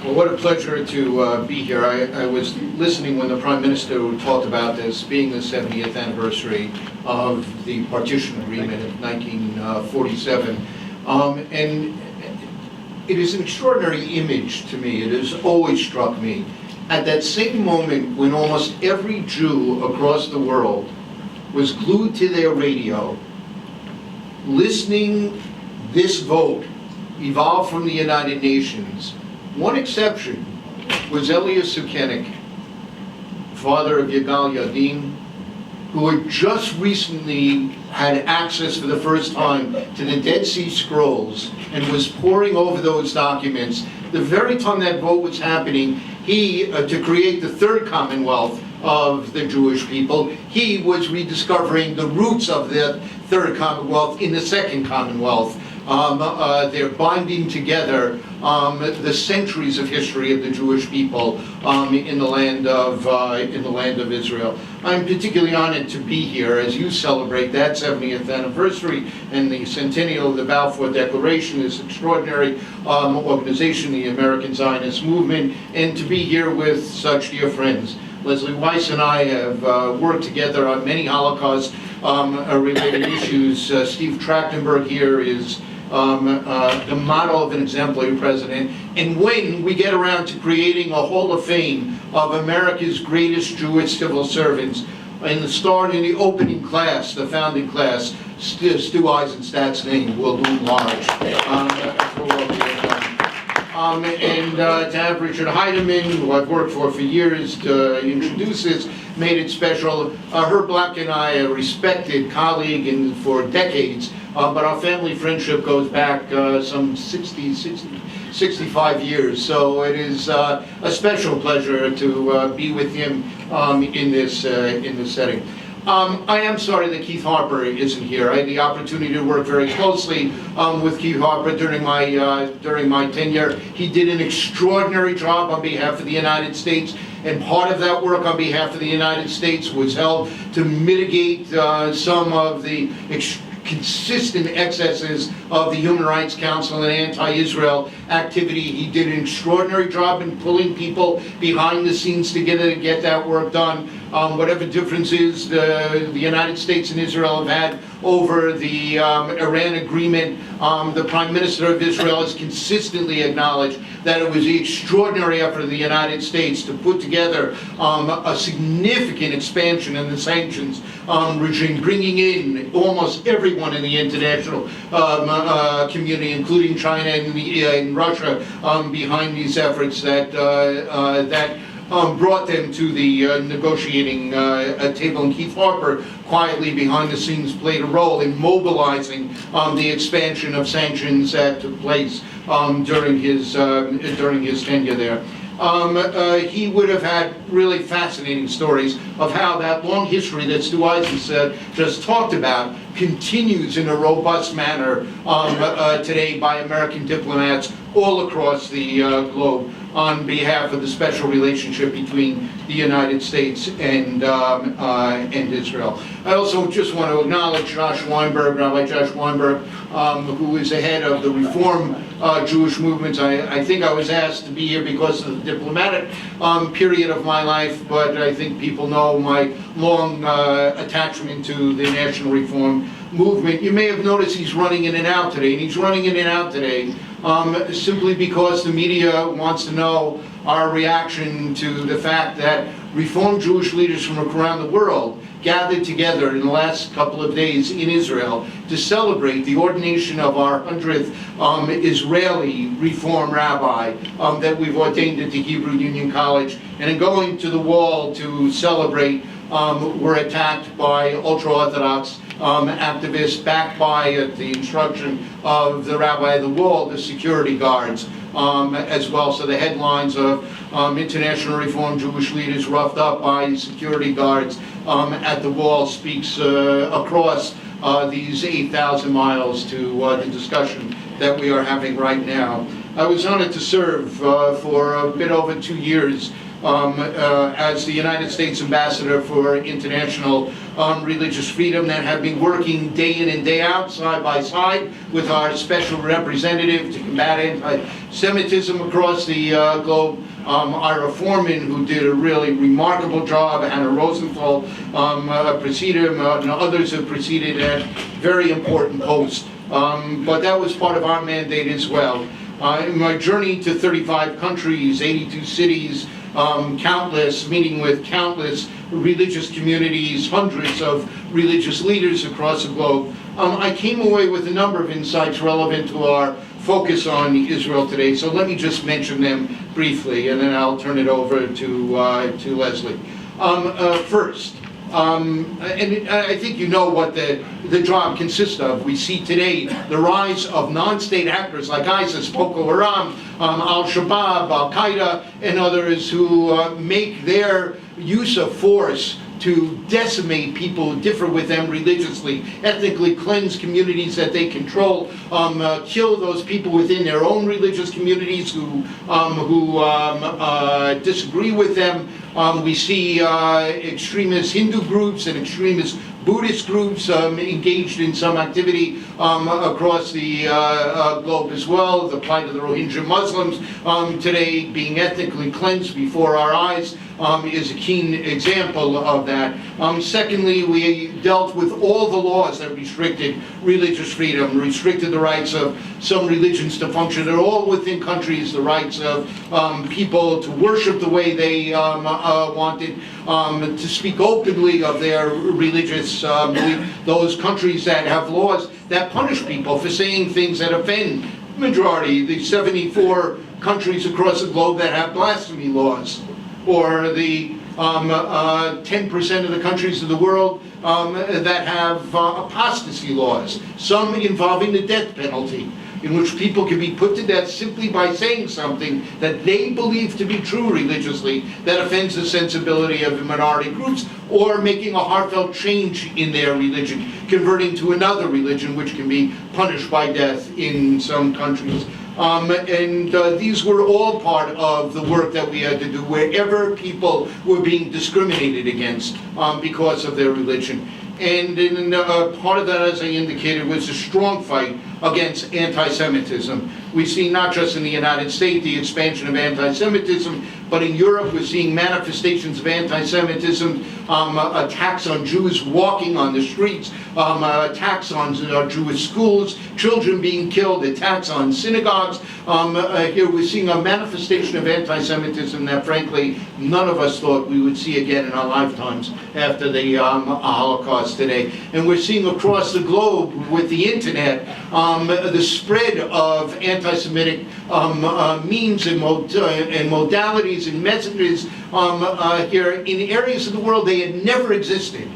Well, what a pleasure to be here. I was listening when the Prime Minister talked about this being the 70th anniversary of the partition agreement of 1947. And it is an extraordinary image to me. It has always struck me. At that same moment when almost every Jew across the world was glued to their radio, listening this vote evolve from the United Nations. One exception was Elias Sukenik, father of Yigal Yadin, who had just recently had access for the first time to the Dead Sea Scrolls and was poring over those documents. The very time that vote was happening, he, to create the third commonwealth of the Jewish people, he was rediscovering the roots of the third commonwealth in the second commonwealth. They're binding together the centuries of history of the Jewish people in the land of Israel. I'm particularly honored to be here as you celebrate that 70th anniversary and the centennial of the Balfour Declaration, this extraordinary organization, the American Zionist movement, and to be here with such dear friends. Leslie Weiss and I have worked together on many Holocaust-related issues. Steve Trachtenberg here is the model of an exemplary president. And when we get around to creating a Hall of Fame of America's greatest Jewish civil servants, in the opening class, the founding class, Stu Eisenstadt's name will loom large. And to have Richard Heidemann, who I've worked for years, to introduce this, made it special. Herb Black and I, a respected colleague for decades, but our family friendship goes back some 65 years. So it is a special pleasure to be with him in this setting. I am sorry that Keith Harper isn't here. I had the opportunity to work very closely with Keith Harper during my tenure. He did an extraordinary job on behalf of the United States, and part of that work on behalf of the United States was held to mitigate some of the consistent excesses of the Human Rights Council and anti-Israel activity. He did an extraordinary job in pulling people behind the scenes to get that work done. Whatever differences the United States and Israel have had over the Iran agreement, the Prime Minister of Israel has consistently acknowledged that it was the extraordinary effort of the United States to put together a significant expansion in the sanctions regime, bringing in almost everyone in the international community, including China and Russia, behind these efforts that brought them to the negotiating table. And Keith Harper, quietly behind the scenes, played a role in mobilizing the expansion of sanctions that took place during his tenure there. He would have had really fascinating stories of how that long history that Stu Eisenstadt just talked about continues in a robust manner today by American diplomats all across the globe on behalf of the special relationship between the United States and Israel. I also just want to acknowledge Josh Weinberg, Rabbi Josh Weinberg, who is the head of the Reform Jewish movements. I think I was asked to be here because of the diplomatic period of my life, but I think people know my long attachment to the National Reform movement. You may have noticed he's running in and out today, and he's running in and out today simply because the media wants to know our reaction to the fact that Reformed Jewish leaders from around the world gathered together in the last couple of days in Israel to celebrate the ordination of our 100th Israeli Reform rabbi that we've ordained at the Hebrew Union College. And in going to the wall to celebrate, were attacked by ultra-Orthodox activists, backed by, at the instruction of the rabbi of the wall, the security guards as well. So the headlines of International Reform Jewish leaders roughed up by security guards at the wall speaks across these 8,000 miles to the discussion that we are having right now. I was honored to serve for a bit over 2 years as the United States Ambassador for International Religious Freedom, that have been working day in and day out, side by side, with our special representative to combat anti-Semitism across the globe. Ira Foreman, who did a really remarkable job, Hannah Rosenthal preceded him, and others have preceded at very important posts. But that was part of our mandate as well. In my journey to 35 countries, 82 cities, meeting with countless religious communities, hundreds of religious leaders across the globe, I came away with a number of insights relevant to our focus on Israel today. So let me just mention them briefly, and then I'll turn it over to Leslie. First, and I think you know what the job consists of. We see today the rise of non-state actors like ISIS, Boko Haram, Al-Shabaab, Al-Qaeda, and others who make their use of force to decimate people who differ with them religiously, ethnically cleanse communities that they control, kill those people within their own religious communities who disagree with them. We see extremist Hindu groups and extremist Buddhist groups engaged in some activity across the globe as well. The plight of the Rohingya Muslims today being ethnically cleansed before our eyes is a keen example of that. Secondly, we dealt with all the laws that restricted religious freedom, restricted the rights of some religions to function. They're all within countries, the rights of people to worship the way they wanted, to speak openly of their religious belief. Those countries that have laws that punish people for saying things that offend majority, the 74 countries across the globe that have blasphemy laws, or the 10% of the countries of the world that have apostasy laws, some involving the death penalty, in which people can be put to death simply by saying something that they believe to be true religiously that offends the sensibility of minority groups, or making a heartfelt change in their religion, converting to another religion, which can be punished by death in some countries. These were all part of the work that we had to do wherever people were being discriminated against because of their religion. And part of that, as I indicated, was a strong fight against anti-Semitism. We see not just in the United States the expansion of anti-Semitism, but in Europe we're seeing manifestations of anti-Semitism, attacks on Jews walking on the streets, attacks on Jewish schools, children being killed, attacks on synagogues. Here we're seeing a manifestation of anti-Semitism that frankly none of us thought we would see again in our lifetimes after the Holocaust today. And we're seeing across the globe with the internet the spread of anti-Semitic memes and modalities and messages here in areas of the world they had never existed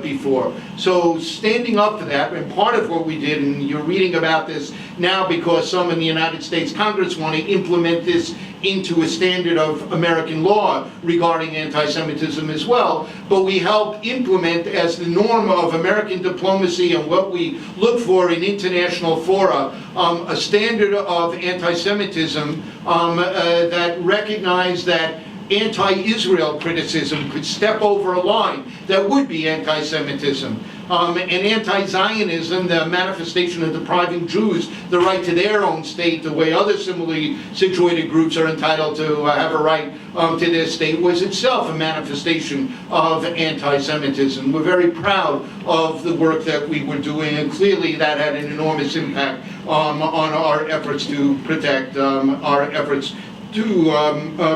before. So standing up for that, and part of what we did, and you're reading about this now because some in the United States Congress want to implement this into a standard of American law regarding anti-Semitism as well, but we help implement as the norm of American diplomacy and what we look for in international fora, a standard of anti-Semitism that recognize that anti-Israel criticism could step over a line that would be anti-Semitism. And anti-Zionism, the manifestation of depriving Jews the right to their own state, the way other similarly situated groups are entitled to have a right to their state, was itself a manifestation of anti-Semitism. We're very proud of the work that we were doing, and clearly that had an enormous impact on our efforts to protect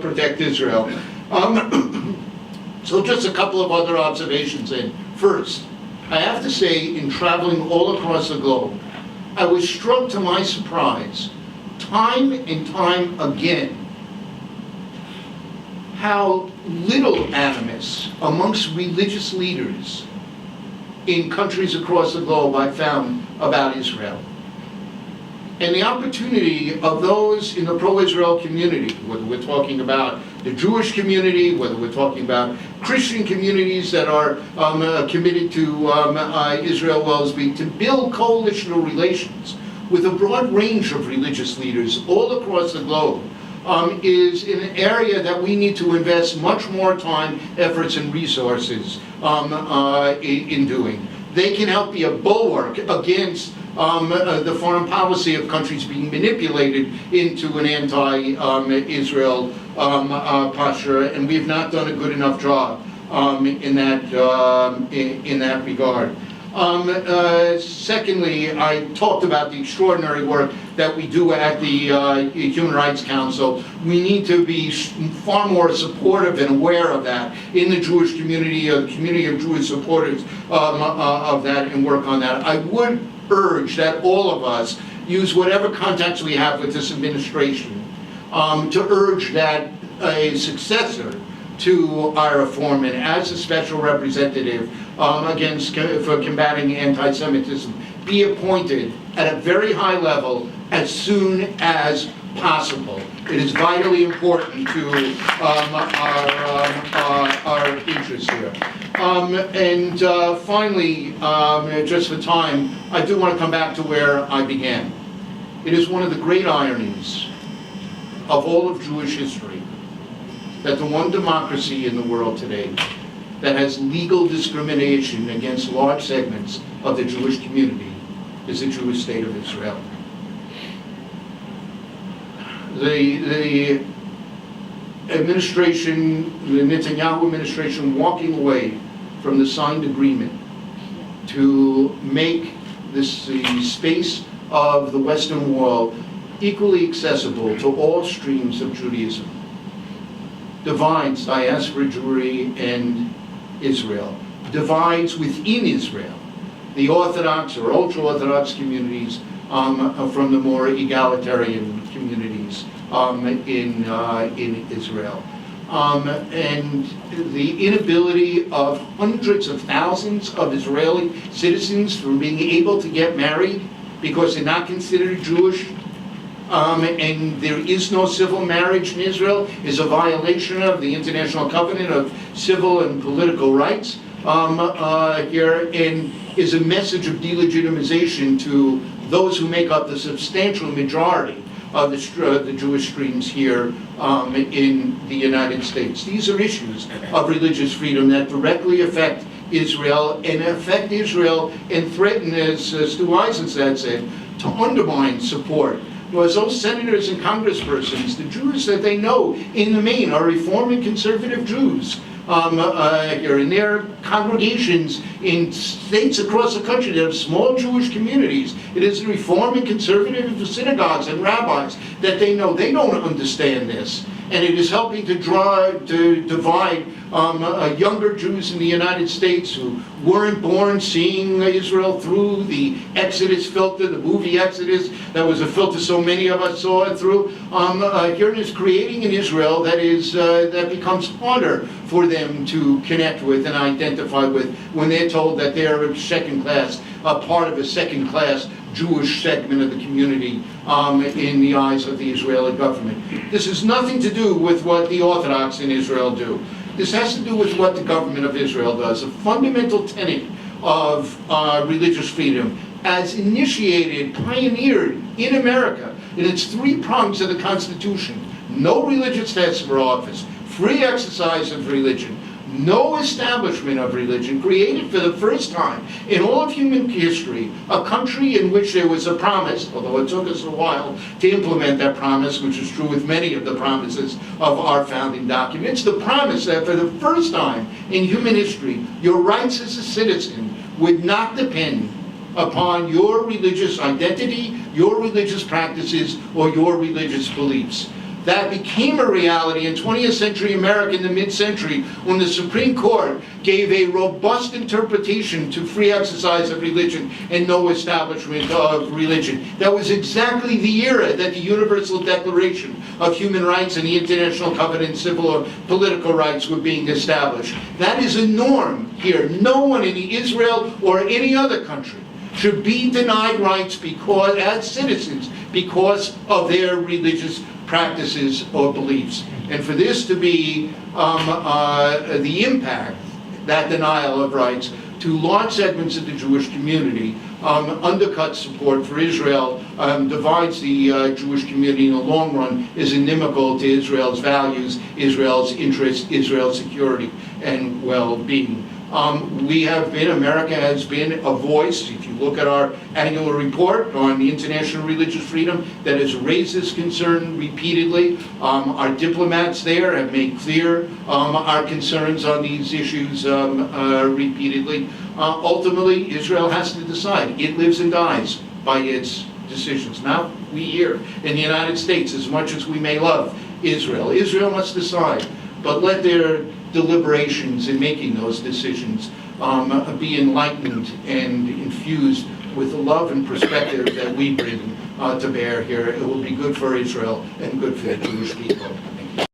protect Israel. So just a couple of other observations then. First, I have to say, in traveling all across the globe, I was struck to my surprise, time and time again, how little animus amongst religious leaders in countries across the globe I found about Israel. And the opportunity of those in the pro-Israel community, whether we're talking about the Jewish community, whether we're talking about Christian communities that are committed to Israel well-being, to build coalitional relations with a broad range of religious leaders all across the globe, is an area that we need to invest much more time, efforts, and resources in doing. They can help be a bulwark against the foreign policy of countries being manipulated into an anti-Israel posture, and we have not done a good enough job in that regard. Secondly, I talked about the extraordinary work that we do at the Human Rights Council. We need to be far more supportive and aware of that in the Jewish community, the community of Jewish supporters of that, and work on that. I would urge that all of us use whatever contacts we have with this administration to urge that a successor to Ira Foreman as a special representative for combating anti-Semitism be appointed at a very high level as soon as possible. It is vitally important to our interests here. Finally, just for time, I do want to come back to where I began. It is one of the great ironies of all of Jewish history that the one democracy in the world today that has legal discrimination against large segments of the Jewish community is the Jewish state of Israel. The administration, the Netanyahu administration, walking away from the signed agreement to make the space of the Western Wall equally accessible to all streams of Judaism, divides diaspora Jewry and Israel, divides within Israel the Orthodox or ultra-Orthodox communities from the more egalitarian communities in Israel. And the inability of hundreds of thousands of Israeli citizens from being able to get married because they're not considered Jewish, and there is no civil marriage in Israel, is a violation of the International Covenant of Civil and Political Rights here, and is a message of delegitimization to those who make up the substantial majority of the Jewish streams here in the United States. These are issues of religious freedom that directly affect Israel and threaten, as Stu Eisenstadt said, to undermine support. Was those senators and congresspersons, the Jews that they know in the main are Reform and conservative Jews, here in their congregations in states across the country that have small Jewish communities. It is the Reform and conservative synagogues and rabbis that they know. They don't understand this. And it is helping to divide younger Jews in the United States who weren't born seeing Israel through the Exodus filter, the movie Exodus, that was a filter so many of us saw it through. Here it is creating an Israel that becomes harder for them to connect with and identify with when they're told that they're a part of a second-class Jewish segment of the community in the eyes of the Israeli government. This has nothing to do with what the Orthodox in Israel do. This has to do with what the government of Israel does. A fundamental tenet of religious freedom, as initiated, pioneered in America in its three prongs of the Constitution: no religious test for office, free exercise of religion, no establishment of religion, created for the first time in all of human history a country in which there was a promise, although it took us a while to implement that promise, which is true with many of the promises of our founding documents, the promise that for the first time in human history, your rights as a citizen would not depend upon your religious identity, your religious practices, or your religious beliefs. That became a reality in 20th century America in the mid-century when the Supreme Court gave a robust interpretation to free exercise of religion and no establishment of religion. That was exactly the era that the Universal Declaration of Human Rights and the International Covenant of Civil or Political Rights were being established. That is a norm here. No one in Israel or any other country should be denied rights as citizens because of their religious practices or beliefs. And for this to be the impact, that denial of rights, to large segments of the Jewish community, undercuts support for Israel, divides the Jewish community in the long run, is inimical to Israel's values, Israel's interests, Israel's security and well-being. America has been a voice, if you look at our annual report on international religious freedom, that has raised this concern repeatedly. Our diplomats there have made clear our concerns on these issues repeatedly. Ultimately, Israel has to decide. It lives and dies by its decisions. Not we here in the United States, as much as we may love Israel. Israel must decide, but let their deliberations in making those decisions be enlightened and infused with the love and perspective that we bring to bear here. It will be good for Israel and good for the Jewish people.